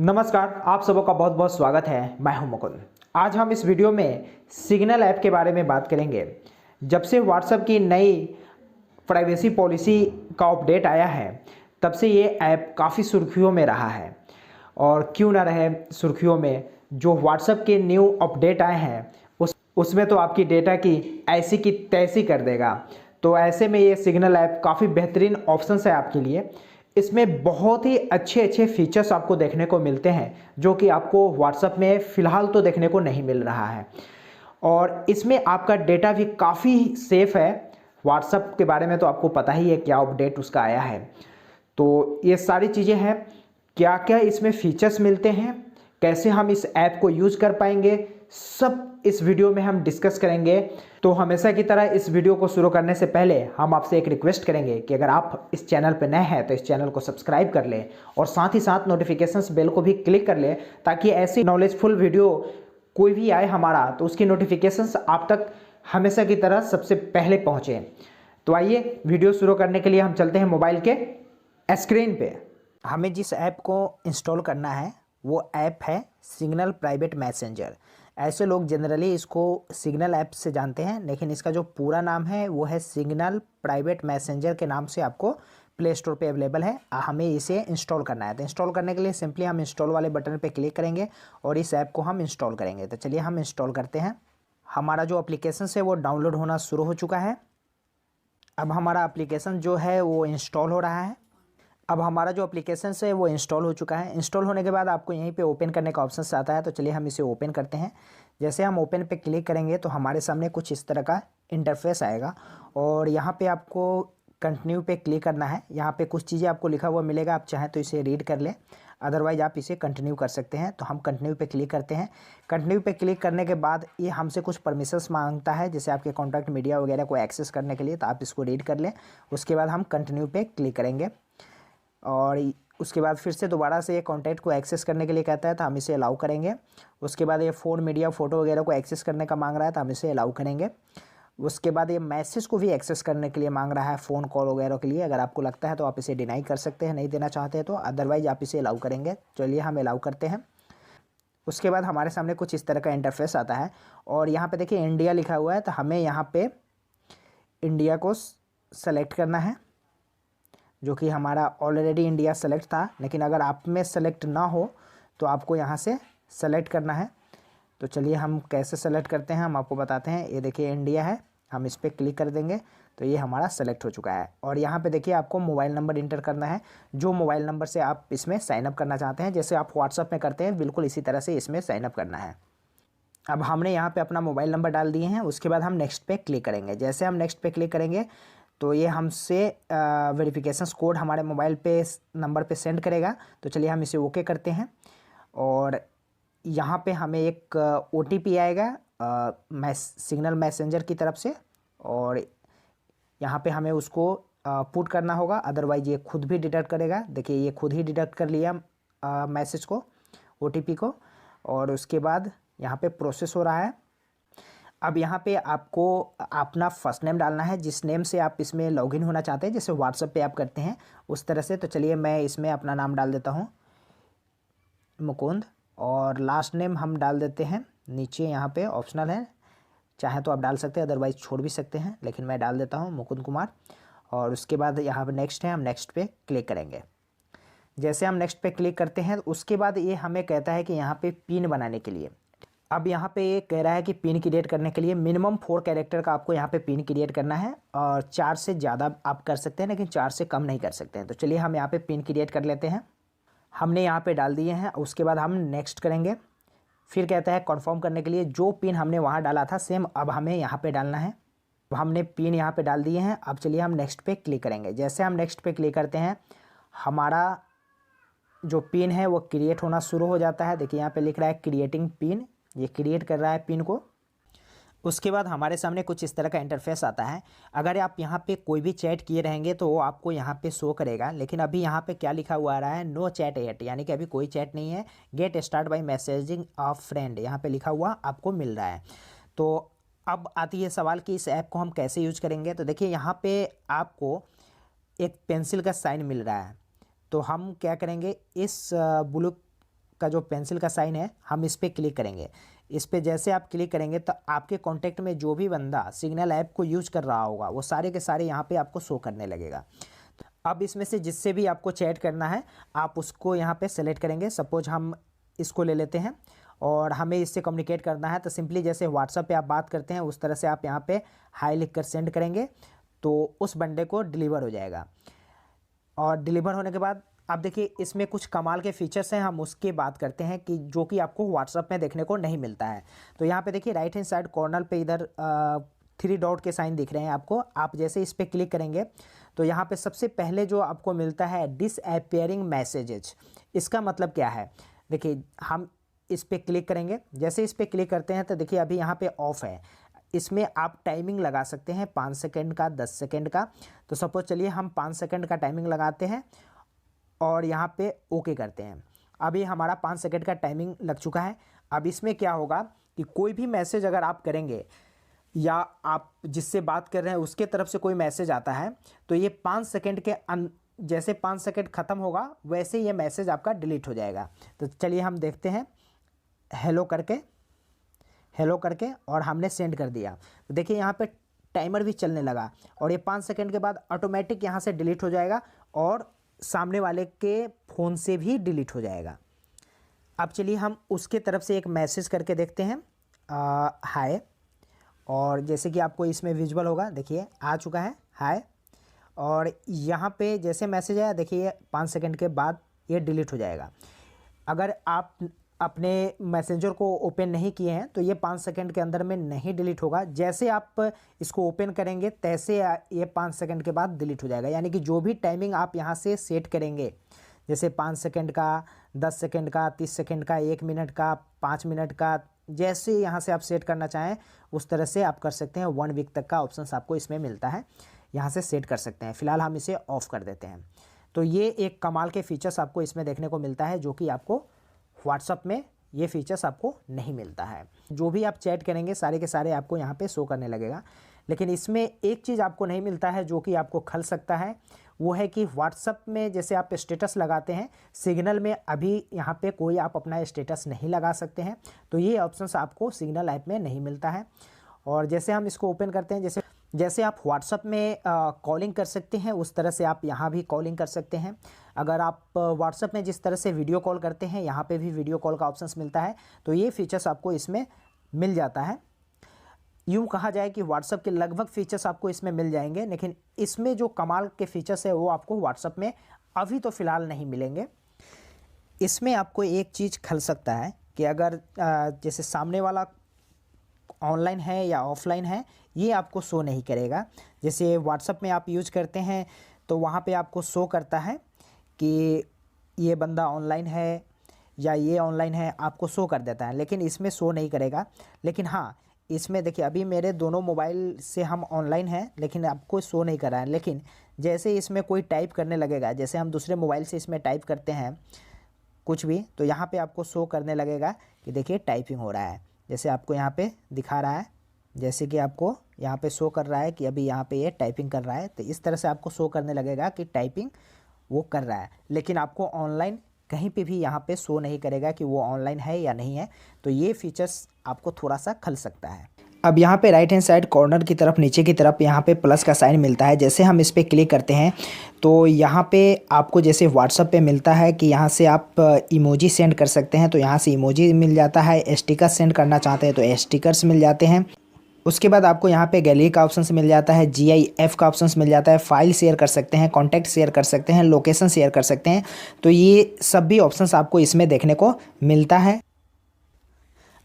नमस्कार, आप सबों का बहुत बहुत स्वागत है। मैं हूं मुकुंद। आज हम इस वीडियो में सिग्नल ऐप के बारे में बात करेंगे। जब से व्हाट्सएप की नई प्राइवेसी पॉलिसी का अपडेट आया है, तब से ये ऐप काफ़ी सुर्खियों में रहा है। और क्यों ना रहे सुर्खियों में, जो व्हाट्सएप के न्यू अपडेट आए हैं उसमें तो आपकी डेटा की ऐसी की तैसी कर देगा। तो ऐसे में ये सिग्नल ऐप काफ़ी बेहतरीन ऑप्शन है आपके लिए। इसमें बहुत ही अच्छे अच्छे फीचर्स आपको देखने को मिलते हैं, जो कि आपको व्हाट्सएप में फ़िलहाल तो देखने को नहीं मिल रहा है। और इसमें आपका डेटा भी काफ़ी सेफ़ है। व्हाट्सएप के बारे में तो आपको पता ही है क्या अपडेट उसका आया है। तो ये सारी चीज़ें हैं, क्या क्या इसमें फीचर्स मिलते हैं, कैसे हम इस ऐप को यूज़ कर पाएंगे, सब इस वीडियो में हम डिस्कस करेंगे। तो हमेशा की तरह इस वीडियो को शुरू करने से पहले हम आपसे एक रिक्वेस्ट करेंगे कि अगर आप इस चैनल पर नए हैं तो इस चैनल को सब्सक्राइब कर लें और साथ ही साथ नोटिफिकेशंस बेल को भी क्लिक कर लें, ताकि ऐसी नॉलेजफुल वीडियो कोई भी आए हमारा तो उसकी नोटिफिकेशंस आप तक हमेशा की तरह सबसे पहले पहुँचें। तो आइए वीडियो शुरू करने के लिए हम चलते हैं मोबाइल के स्क्रीन पे। हमें जिस ऐप को इंस्टॉल करना है वो ऐप है सिग्नल प्राइवेट मैसेंजर। ऐसे लोग जनरली इसको सिग्नल ऐप से जानते हैं, लेकिन इसका जो पूरा नाम है वो है सिग्नल प्राइवेट मैसेंजर के नाम से आपको प्ले स्टोर पे अवेलेबल है। हमें इसे इंस्टॉल करना है। तो इंस्टॉल करने के लिए सिंपली हम इंस्टॉल वाले बटन पे क्लिक करेंगे और इस ऐप को हम इंस्टॉल करेंगे। तो चलिए हम इंस्टॉल करते हैं। हमारा जो एप्लीकेशन है वो डाउनलोड होना शुरू हो चुका है। अब हमारा एप्लीकेशन जो है वो इंस्टॉल हो रहा है। अब हमारा जो एप्लीकेशन है वो इंस्टॉल हो चुका है। इंस्टॉल होने के बाद आपको यहीं पे ओपन करने का ऑप्शन आता है। तो चलिए हम इसे ओपन करते हैं। जैसे हम ओपन पे क्लिक करेंगे तो हमारे सामने कुछ इस तरह का इंटरफेस आएगा और यहाँ पे आपको कंटिन्यू पे क्लिक करना है। यहाँ पे कुछ चीज़ें आपको लिखा हुआ मिलेगा, आप चाहें तो इसे रीड कर लें, अदरवाइज आप इसे कंटिन्यू कर सकते हैं। तो हम कंटिन्यू पे क्लिक करते हैं। कंटिन्यू पे क्लिक करने के बाद ये हमसे कुछ परमिशंस मांगता है, जैसे आपके कॉन्टैक्ट मीडिया वगैरह को एक्सेस करने के लिए। तो आप इसको रीड कर लें। उसके बाद हम कंटिन्यू पे क्लिक करेंगे और उसके बाद फिर से दोबारा से ये कॉन्टैक्ट को एक्सेस करने के लिए कहता है, तो हम इसे अलाउ करेंगे। उसके बाद ये फ़ोन मीडिया फ़ोटो वगैरह को एक्सेस करने का मांग रहा है, तो हम इसे अलाउ करेंगे। उसके बाद ये मैसेज को भी एक्सेस करने के लिए मांग रहा है, फ़ोन कॉल वगैरह के लिए। अगर आपको लगता है तो आप इसे डिनाई कर सकते हैं, नहीं देना चाहते हैं तो, अदरवाइज आप इसे अलाउ करेंगे। चलिए हम अलाउ करते हैं। उसके बाद हमारे सामने कुछ इस तरह का इंटरफेस आता है और यहाँ पे देखिए इंडिया लिखा हुआ है, तो हमें यहाँ पे इंडिया को सेलेक्ट करना है, जो कि हमारा ऑलरेडी इंडिया सेलेक्ट था। लेकिन अगर आप में सेलेक्ट ना हो तो आपको यहाँ से सेलेक्ट करना है। तो चलिए हम कैसे सेलेक्ट करते हैं हम आपको बताते हैं। ये देखिए इंडिया है, हम इस पर क्लिक कर देंगे तो ये हमारा सेलेक्ट हो चुका है। और यहाँ पे देखिए आपको मोबाइल नंबर इंटर करना है, जो मोबाइल नंबर से आप इसमें साइनअप करना चाहते हैं। जैसे आप व्हाट्सअप में करते हैं, बिल्कुल इसी तरह से इसमें साइनअप करना है। अब हमने यहाँ पे अपना मोबाइल नंबर डाल दिए हैं। उसके बाद हम नेक्स्ट पे क्लिक करेंगे। जैसे हम नेक्स्ट पे क्लिक करेंगे तो ये हमसे वेरिफिकेशन कोड हमारे मोबाइल पे नंबर पे सेंड करेगा। तो चलिए हम इसे ओके करते हैं और यहाँ पे हमें एक OTP आएगा सिग्नल मैसेंजर की तरफ से, और यहाँ पे हमें उसको पुट करना होगा, अदरवाइज ये खुद भी डिटेक्ट करेगा। देखिए ये खुद ही डिटेक्ट कर लिया मैसेज को, OTP को। और उसके बाद यहाँ पे प्रोसेस हो रहा है। अब यहाँ पे आपको अपना फर्स्ट नेम डालना है, जिस नेम से आप इसमें लॉगिन होना चाहते हैं, जैसे व्हाट्सएप पे आप करते हैं उस तरह से। तो चलिए मैं इसमें अपना नाम डाल देता हूँ मुकुंद, और लास्ट नेम हम डाल देते हैं नीचे। यहाँ पे ऑप्शनल है, चाहे तो आप डाल सकते हैं, अदरवाइज छोड़ भी सकते हैं, लेकिन मैं डाल देता हूँ मुकुंद कुमार। और उसके बाद यहाँ पर नेक्स्ट है, हम नेक्स्ट पे क्लिक करेंगे। जैसे हम नेक्स्ट पे क्लिक करते हैं उसके बाद ये हमें कहता है कि यहाँ पे पिन बनाने के लिए, अब यहाँ पे ये कह रहा है कि पिन क्रिएट करने के लिए मिनिमम 4 कैरेक्टर का आपको यहाँ पे पिन क्रिएट करना है, और 4 से ज़्यादा आप कर सकते हैं लेकिन 4 से कम नहीं कर सकते हैं। तो चलिए हम यहाँ पे पिन क्रिएट कर लेते हैं। हमने यहाँ पे डाल दिए हैं। उसके बाद हम नेक्स्ट करेंगे। फिर कहता है कन्फर्म करने के लिए जो पिन हमने वहाँ डाला था सेम अब हमें यहाँ पर डालना है। अब हमने पिन यहाँ पर डाल दिए हैं। अब चलिए हम नेक्स्ट पे क्लिक करेंगे। जैसे हम नेक्स्ट पे क्लिक करते हैं, हमारा जो पिन है वो क्रिएट होना शुरू हो जाता है। देखिए यहाँ पे लिख रहा है क्रिएटिंग पिन, ये क्रिएट कर रहा है पिन को। उसके बाद हमारे सामने कुछ इस तरह का इंटरफेस आता है। अगर आप यहाँ पे कोई भी चैट किए रहेंगे तो वो आपको यहाँ पे शो करेगा, लेकिन अभी यहाँ पे क्या लिखा हुआ आ रहा है, नो चैट येट, यानी कि अभी कोई चैट नहीं है। Get start by messaging a friend यहाँ पे लिखा हुआ आपको मिल रहा है। तो अब आती है सवाल कि इस ऐप को हम कैसे यूज करेंगे। तो देखिए यहाँ पे आपको एक पेंसिल का साइन मिल रहा है। तो हम क्या करेंगे, इस ब्लू का जो पेंसिल का साइन है हम इस पर क्लिक करेंगे। इस पर जैसे आप क्लिक करेंगे तो आपके कॉन्टैक्ट में जो भी बंदा सिग्नल ऐप को यूज कर रहा होगा वो सारे के सारे यहाँ पे आपको शो करने लगेगा। अब इसमें से जिससे भी आपको चैट करना है आप उसको यहाँ पे सेलेक्ट करेंगे। सपोज हम इसको ले लेते हैं और हमें इससे कम्युनिकेट करना है, तो सिंपली जैसे व्हाट्सएप पे आप बात करते हैं उस तरह से आप यहाँ पे हाई लिख कर सेंड करेंगे तो उस बंदे को डिलीवर हो जाएगा। और डिलीवर होने के बाद आप देखिए इसमें कुछ कमाल के फीचर्स हैं, हम उसकी बात करते हैं कि जो कि आपको व्हाट्सएप में देखने को नहीं मिलता है। तो यहाँ पे देखिए राइट हैंड साइड कॉर्नर पे इधर 3 डॉट के साइन दिख रहे हैं आपको। आप जैसे इस पर क्लिक करेंगे तो यहाँ पे सबसे पहले जो आपको मिलता है डिसअपीयरिंग मैसेजेज। इसका मतलब क्या है, देखिए हम इस पर क्लिक करेंगे। जैसे इस पर क्लिक करते हैं तो देखिए अभी यहाँ पे ऑफ है। इसमें आप टाइमिंग लगा सकते हैं 5 सेकंड का, 10 सेकंड का। तो सपोज चलिए हम 5 सेकंड का टाइमिंग लगाते हैं और यहाँ पे ओके करते हैं। अभी हमारा 5 सेकंड का टाइमिंग लग चुका है। अब इसमें क्या होगा कि कोई भी मैसेज अगर आप करेंगे या आप जिससे बात कर रहे हैं उसके तरफ से कोई मैसेज आता है तो ये 5 सेकंड के जैसे 5 सेकंड ख़त्म होगा वैसे ये मैसेज आपका डिलीट हो जाएगा। तो चलिए हम देखते हैं, हेलो करके और हमने सेंड कर दिया। तो देखिए यहाँ पे टाइमर भी चलने लगा और ये 5 सेकंड के बाद ऑटोमेटिक यहाँ से डिलीट हो जाएगा और सामने वाले के फ़ोन से भी डिलीट हो जाएगा। अब चलिए हम उसके तरफ से एक मैसेज करके देखते हैं, हाय। और जैसे कि आपको इसमें विजुअल होगा, देखिए आ चुका है हाय। और यहाँ पे जैसे मैसेज आया देखिए 5 सेकंड के बाद ये डिलीट हो जाएगा। अगर आप अपने मैसेंजर को ओपन नहीं किए हैं तो ये 5 सेकंड के अंदर में नहीं डिलीट होगा। जैसे आप इसको ओपन करेंगे तैसे ये 5 सेकंड के बाद डिलीट हो जाएगा। यानी कि जो भी टाइमिंग आप यहाँ से सेट करेंगे, जैसे 5 सेकंड का, 10 सेकंड का, 30 सेकंड का, 1 मिनट का, 5 मिनट का, जैसे यहाँ से आप सेट करना चाहें उस तरह से आप कर सकते हैं। 1 वीक तक का ऑप्शन आपको इसमें मिलता है, यहाँ से सेट कर सकते हैं। फिलहाल हम इसे ऑफ कर देते हैं। तो ये एक कमाल के फीचर्स आपको इसमें देखने को मिलता है जो कि आपको व्हाट्सएप में ये फीचर्स आपको नहीं मिलता है। जो भी आप चैट करेंगे सारे के सारे आपको यहाँ पे शो करने लगेगा। लेकिन इसमें एक चीज़ आपको नहीं मिलता है जो कि आपको खल सकता है, वो है कि व्हाट्सएप में जैसे आप स्टेटस लगाते हैं, सिग्नल में अभी यहाँ पे कोई आप अपना स्टेटस नहीं लगा सकते हैं। तो ये ऑप्शंस आपको सिग्नल ऐप में नहीं मिलता है। और जैसे हम इसको ओपन करते हैं, जैसे आप व्हाट्सएप में कॉलिंग कर सकते हैं उस तरह से आप यहाँ भी कॉलिंग कर सकते हैं। अगर आप व्हाट्सएप में जिस तरह से वीडियो कॉल करते हैं यहाँ पे भी वीडियो कॉल का ऑप्शंस मिलता है। तो ये फीचर्स आपको इसमें मिल जाता है। यूँ कहा जाए कि व्हाट्सएप के लगभग फीचर्स आपको इसमें मिल जाएंगे, लेकिन इसमें जो कमाल के फीचर्स है वो आपको व्हाट्सएप में अभी तो फ़िलहाल नहीं मिलेंगे। इसमें आपको एक चीज़ खल सकता है कि अगर जैसे सामने वाला ऑनलाइन है या ऑफलाइन है ये आपको शो नहीं करेगा। जैसे व्हाट्सएप में आप यूज करते हैं तो वहाँ पे आपको शो करता है कि ये बंदा ऑनलाइन है या ये ऑनलाइन है, आपको शो कर देता है, लेकिन इसमें शो नहीं करेगा। लेकिन हाँ, इसमें देखिए अभी मेरे दोनों मोबाइल से हम ऑनलाइन हैं लेकिन आपको शो नहीं कर रहा है। लेकिन जैसे इसमें कोई टाइप करने लगेगा, जैसे हम दूसरे मोबाइल से इसमें टाइप करते हैं कुछ भी, तो यहाँ पे आपको शो करने लगेगा कि देखिए टाइपिंग हो रहा है। जैसे आपको यहाँ पे दिखा रहा है, जैसे कि आपको यहाँ पे शो कर रहा है कि अभी यहाँ पे ये टाइपिंग कर रहा है। तो इस तरह से आपको शो करने लगेगा कि टाइपिंग वो कर रहा है, लेकिन आपको ऑनलाइन कहीं पे भी यहाँ पे शो नहीं करेगा कि वो ऑनलाइन है या नहीं है। तो ये फीचर्स आपको थोड़ा सा खल सकता है। अब यहाँ पे राइट हैंड साइड कॉर्नर की तरफ नीचे की तरफ यहाँ पे प्लस का साइन मिलता है। जैसे हम इस पर क्लिक करते हैं तो यहाँ पे आपको जैसे व्हाट्सएप पे मिलता है कि यहाँ से आप इमोजी सेंड कर सकते हैं, तो यहाँ से इमोजी मिल जाता है। स्टिकर्स सेंड करना चाहते हैं तो स्टिकर्स मिल जाते हैं। उसके बाद आपको यहाँ पे गैलरी का ऑप्शन मिल जाता है, GIF का ऑप्शन मिल जाता है, फाइल शेयर कर सकते हैं, कॉन्टैक्ट शेयर कर सकते हैं, लोकेशन शेयर कर सकते हैं। तो ये सब भी ऑप्शंस आपको इसमें देखने को मिलता है।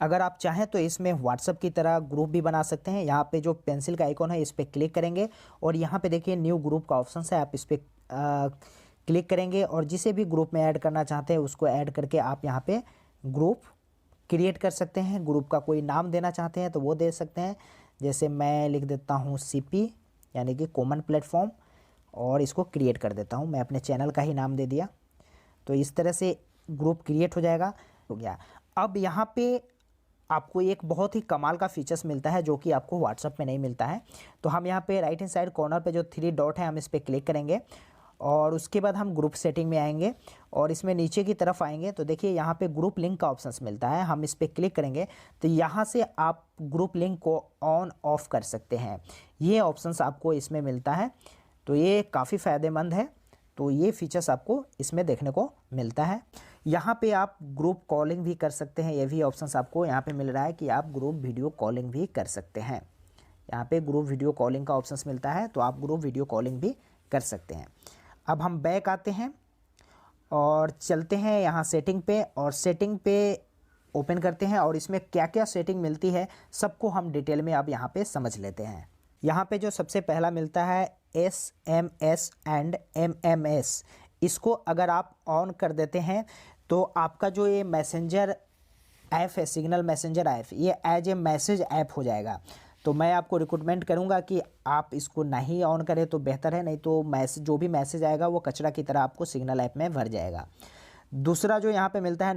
अगर आप चाहें तो इसमें व्हाट्सएप की तरह ग्रुप भी बना सकते हैं। यहाँ पे जो पेंसिल का आइकॉन है इस पर क्लिक करेंगे और यहाँ पे देखिए न्यू ग्रुप का ऑप्शन है, आप इस पर क्लिक करेंगे और जिसे भी ग्रुप में ऐड करना चाहते हैं उसको ऐड करके आप यहाँ पे ग्रुप क्रिएट कर सकते हैं। ग्रुप का कोई नाम देना चाहते हैं तो वो दे सकते हैं। जैसे मैं लिख देता हूँ CP यानी कि कॉमन प्लेटफॉर्म और इसको क्रिएट कर देता हूँ। मैं अपने चैनल का ही नाम दे दिया। तो इस तरह से ग्रुप क्रिएट हो जाएगा, हो गया। अब यहाँ पे आपको एक बहुत ही कमाल का फीचर्स मिलता है जो कि आपको व्हाट्सएप में नहीं मिलता है। तो हम यहाँ पे राइट हैंड साइड कॉर्नर पे जो 3 डॉट है हम इस पर क्लिक करेंगे और उसके बाद हम ग्रुप सेटिंग में आएंगे और इसमें नीचे की तरफ आएंगे तो देखिए यहाँ पे ग्रुप लिंक का ऑप्शंस मिलता है। हम इस पर क्लिक करेंगे तो यहाँ से आप ग्रुप लिंक को ऑन ऑफ कर सकते हैं। ये ऑप्शंस आपको इसमें मिलता है, तो ये काफ़ी फ़ायदेमंद है। तो ये फीचर्स आपको इसमें देखने को मिलता है। यहाँ पे आप ग्रुप कॉलिंग भी कर सकते हैं, ये भी ऑप्शंस आपको यहाँ पे मिल रहा है कि आप ग्रुप वीडियो कॉलिंग भी कर सकते हैं। यहाँ पे ग्रुप वीडियो कॉलिंग का ऑप्शंस मिलता है, तो आप ग्रुप वीडियो कॉलिंग भी कर सकते हैं। अब हम बैक आते हैं और चलते हैं यहाँ सेटिंग पे, और सेटिंग पे ओपन करते हैं और इसमें क्या क्या सेटिंग मिलती है सबको हम डिटेल में अब यहाँ पे समझ लेते हैं। यहाँ पे जो सबसे पहला मिलता है SMS एंड MMS, इसको अगर आप ऑन कर देते हैं तो आपका जो ये मैसेंजर ऐप है, सिग्नल मैसेंजर ऐप, ये एज ए मैसेज ऐप हो जाएगा। तो मैं आपको रिकमेंड करूंगा कि आप इसको नहीं ऑन करें तो बेहतर है, नहीं तो मैसेज जो भी मैसेज आएगा वो कचरा की तरह आपको सिग्नल ऐप में भर जाएगा। दूसरा जो यहाँ पे मिलता है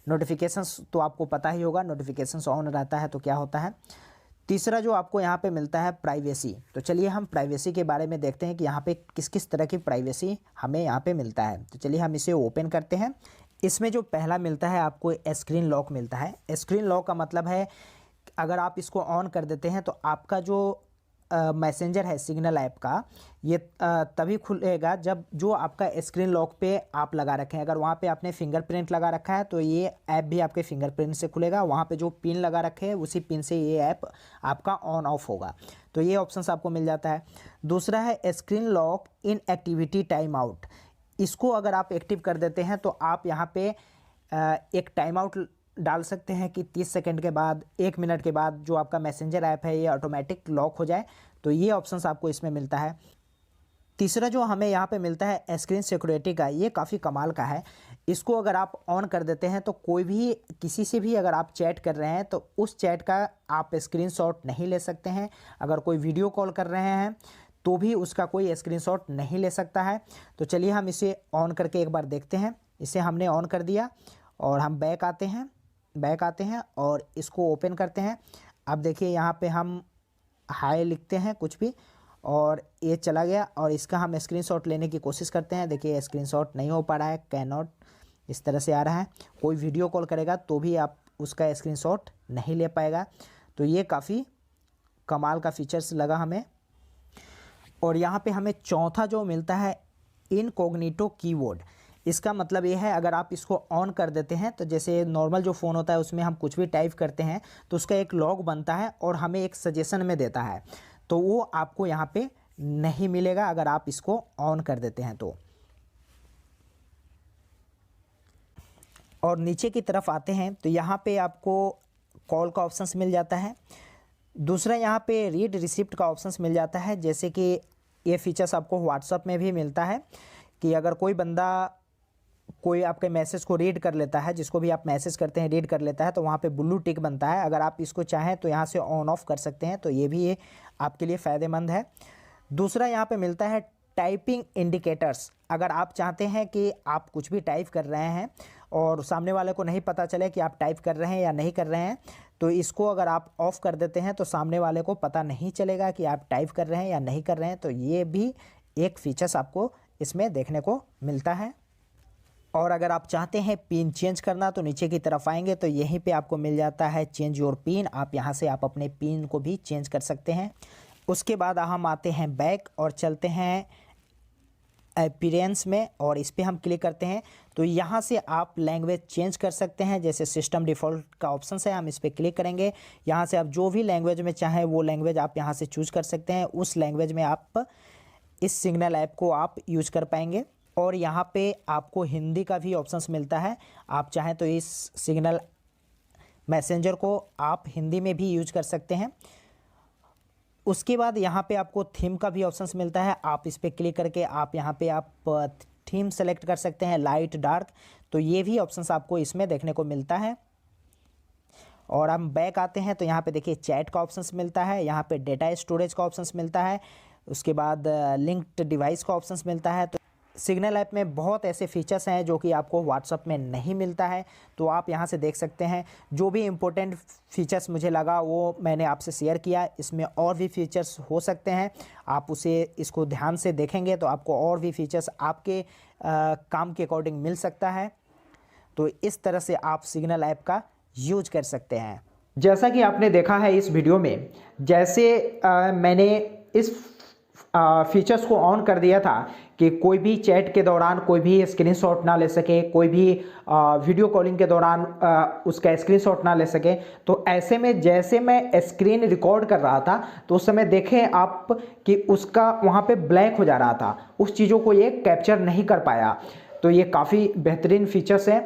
नोटिफिकेशंस तो आपको पता ही होगा, नोटिफिकेशंस ऑन रहता है तो क्या होता है। तीसरा जो आपको यहाँ पे मिलता है प्राइवेसी, तो चलिए हम प्राइवेसी के बारे में देखते हैं कि यहाँ पे किस किस तरह की प्राइवेसी हमें यहाँ पे मिलता है। तो चलिए हम इसे ओपन करते हैं। इसमें जो पहला मिलता है आपको स्क्रीन लॉक मिलता है। स्क्रीन लॉक का मतलब है अगर आप इसको ऑन कर देते हैं तो आपका जो मैसेंजर है सिग्नल ऐप का, ये तभी खुलेगा जब जो आपका स्क्रीन लॉक पे आप लगा रखें। अगर वहाँ पे आपने फिंगरप्रिंट लगा रखा है तो ये ऐप भी आपके फिंगरप्रिंट से खुलेगा। वहाँ पे जो पिन लगा रखे हैं उसी पिन से ये ऐप आपका ऑन ऑफ होगा। तो ये ऑप्शंस आपको मिल जाता है। दूसरा है screen lock in activity time out. इसको अगर आप एक्टिव कर देते हैं तो आप यहाँ पे एक टाइम आउट डाल सकते हैं कि 30 सेकंड के बाद, 1 मिनट के बाद जो आपका मैसेंजर ऐप है ये ऑटोमेटिक लॉक हो जाए। तो ये ऑप्शंस आपको इसमें मिलता है। तीसरा जो हमें यहाँ पे मिलता है स्क्रीन सिक्योरिटी का, ये काफ़ी कमाल का है। इसको अगर आप ऑन कर देते हैं तो कोई भी किसी से भी अगर आप चैट कर रहे हैं तो उस चैट का आप स्क्रीनशॉट नहीं ले सकते हैं। अगर कोई वीडियो कॉल कर रहे हैं तो भी उसका कोई स्क्रीनशॉट नहीं ले सकता है। तो चलिए हम इसे ऑन करके एक बार देखते हैं। इसे हमने ऑन कर दिया और हम बैक आते हैं और इसको ओपन करते हैं। अब देखिए यहाँ पे हम हाय लिखते हैं कुछ भी और ये चला गया, और इसका हम स्क्रीनशॉट लेने की कोशिश करते हैं। देखिए स्क्रीनशॉट नहीं हो पा रहा है, कैन नॉट इस तरह से आ रहा है। कोई वीडियो कॉल करेगा तो भी आप उसका स्क्रीनशॉट नहीं ले पाएगा। तो ये काफ़ी कमाल का फीचर्स लगा हमें। और यहाँ पे हमें चौथा जो मिलता है इनकॉग्निटो कीवर्ड। इसका मतलब ये है अगर आप इसको ऑन कर देते हैं तो जैसे नॉर्मल जो फ़ोन होता है उसमें हम कुछ भी टाइप करते हैं तो उसका एक लॉग बनता है और हमें एक सजेशन में देता है, तो वो आपको यहाँ पे नहीं मिलेगा अगर आप इसको ऑन कर देते हैं तो। और नीचे की तरफ आते हैं तो यहाँ पे आपको कॉल का ऑप्शंस मिल जाता है। दूसरा यहाँ पे रीड रिसिप्ट का ऑप्शंस मिल जाता है। जैसे कि ये फीचर्स आपको व्हाट्सएप में भी मिलता है कि अगर कोई बंदा कोई आपके मैसेज को रीड कर लेता है, जिसको भी आप मैसेज करते हैं रीड कर लेता है, तो वहाँ पे ब्लू टिक बनता है। अगर आप इसको चाहें तो यहाँ से ऑन ऑफ कर सकते हैं, तो ये आपके लिए फ़ायदेमंद है। दूसरा यहाँ पे मिलता है टाइपिंग इंडिकेटर्स। अगर आप चाहते हैं कि आप कुछ भी टाइप कर रहे हैं और सामने वाले को नहीं पता चले कि आप टाइप कर रहे हैं या नहीं कर रहे हैं, तो इसको अगर आप ऑफ़ कर देते हैं तो सामने वाले को पता नहीं चलेगा कि आप टाइप कर रहे हैं या नहीं कर रहे हैं। तो ये भी एक फीचर्स आपको इसमें देखने को मिलता है। और अगर आप चाहते हैं पिन चेंज करना तो नीचे की तरफ आएंगे तो यहीं पे आपको मिल जाता है चेंज योर पिन। आप यहाँ से आप अपने पिन को भी चेंज कर सकते हैं। उसके बाद हम आते हैं बैक और चलते हैं अपीयरेंस में, और इस पर हम क्लिक करते हैं तो यहाँ से आप लैंग्वेज चेंज कर सकते हैं। जैसे सिस्टम डिफ़ॉल्ट का ऑप्शन है, हम इस पर क्लिक करेंगे। यहाँ से आप जो भी लैंग्वेज में चाहें वो लैंग्वेज आप यहाँ से चूज़ कर सकते हैं। उस लैंग्वेज में आप इस सिग्नल ऐप को आप यूज़ कर पाएंगे। और यहाँ पे आपको हिंदी का भी ऑप्शंस मिलता है। आप चाहें तो इस सिग्नल मैसेंजर को आप हिंदी में भी यूज कर सकते हैं। उसके बाद यहाँ पे आपको थीम का भी ऑप्शंस मिलता है। आप इस पर क्लिक करके आप यहाँ पे आप थीम सेलेक्ट कर सकते हैं, लाइट डार्क। तो ये भी ऑप्शंस आपको इसमें देखने को मिलता है। और हम बैक आते हैं तो यहाँ पे देखिए चैट का ऑप्शंस मिलता है, यहाँ पे डेटा स्टोरेज का ऑप्शंस मिलता है, उसके बाद लिंक्ड डिवाइस का ऑप्शंस मिलता है। तो सिग्नल ऐप में बहुत ऐसे फीचर्स हैं जो कि आपको व्हाट्सअप में नहीं मिलता है। तो आप यहाँ से देख सकते हैं, जो भी इम्पोर्टेंट फीचर्स मुझे लगा वो मैंने आपसे शेयर किया। इसमें और भी फीचर्स हो सकते हैं, आप इसको ध्यान से देखेंगे तो आपको और भी फीचर्स आपके काम के अकॉर्डिंग मिल सकता है। तो इस तरह से आप सिग्नल ऐप का यूज कर सकते हैं। जैसा कि आपने देखा है इस वीडियो में, जैसे मैंने इस फीचर्स को ऑन कर दिया था कि कोई भी चैट के दौरान कोई भी स्क्रीनशॉट ना ले सके, कोई भी वीडियो कॉलिंग के दौरान उसका स्क्रीनशॉट ना ले सके। तो ऐसे में जैसे मैं स्क्रीन रिकॉर्ड कर रहा था तो उस समय देखें आप कि उसका वहाँ पे ब्लैंक हो जा रहा था, उस चीज़ों को ये कैप्चर नहीं कर पाया। तो ये काफ़ी बेहतरीन फीचर्स है।